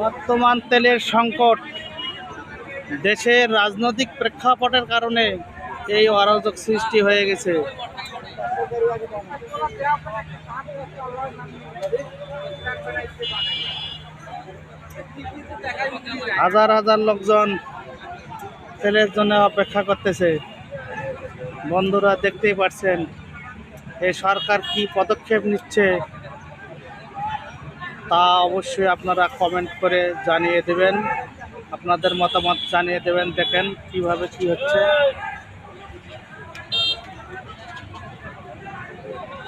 বর্তমান তেলের সংকট, দেশের রাজনৈতিক প্রেক্ষাপটের কারণে এই অরাজক সৃষ্টি হয়ে গেছে। হাজার হাজার লোকজন তেলের জন্য অপেক্ষা করতেছে। বন্ধুরা দেখতেই পাচ্ছেন এই সরকার কি পদক্ষেপ নিচ্ছে তা অবশ্যই আপনারা কমেন্ট করে জানিয়ে দেবেন, আপনাদের মতামত জানিয়ে দেবেন। দেখেন কিভাবে কি হচ্ছে।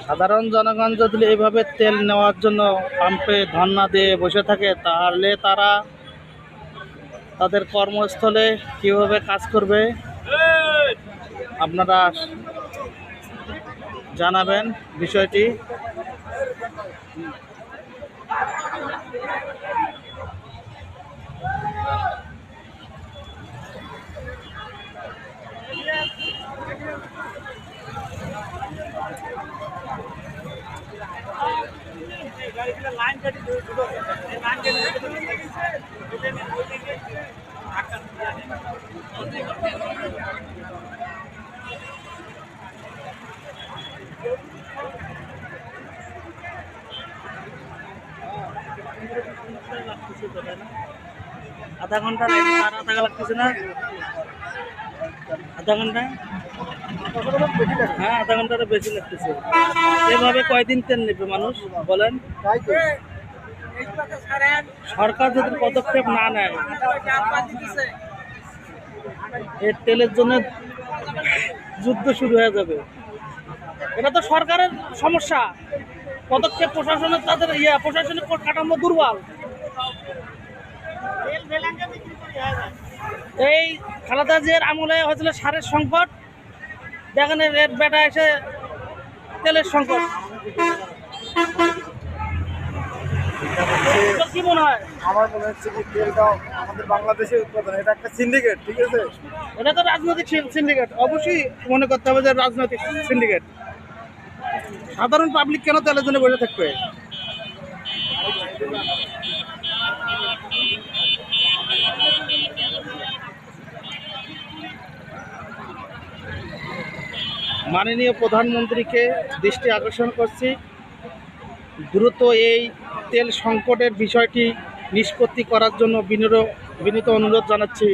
সাধারণ জনগণ যদি এইভাবে তেল নেওয়ার জন্য পাম্পে ধর্ণা দিয়ে বসে থাকে, তাহলে তারা তাদের কর্মস্থলে কিভাবে কাজ করবে আপনারা জানাবেন বিষয়টি। আধা ঘন্টা লাগতেছে না? আধা ঘন্টা? হ্যাঁ, আধা ঘন্টারও বেশি লাগতেছে। এভাবে কয়দিন তেল নেবে মানুষ বলেন? সরকার যদি পদক্ষেপ না নেয়, এই তেলের জন্য যুদ্ধ শুরু হয়ে যাবে। এটা তো সরকারের সমস্যা, পদক্ষেপ প্রশাসনের, তাদের প্রশাসনিক কাঠামো দুর্বল। এই খালেদা জিয়ার আমলে হয়েছিল সারের সংকট, দেখেন রেট বেটা এসে তেলের সংকট। কি মনে হয়? আমার মনে হচ্ছে কি তেলটা আমাদের বাংলাদেশে উৎপাদন, এটা একটা সিন্ডিকেট, ঠিক আছে? এটা তো রাজনৈতিক সিন্ডিকেট, অবশ্যই মনে করতে হবে যে রাজনৈতিক সিন্ডিকেট। সাধারণ পাবলিক কেন তেলের জন্য বসে থাকবে? মাননীয় প্রধানমন্ত্রীকে দৃষ্টি আকর্ষণ করছি, দ্রুত এই তেল সংকটের বিষয়টি নিষ্পত্তি করার জন্য বিনীত অনুরোধ জানাচ্ছি।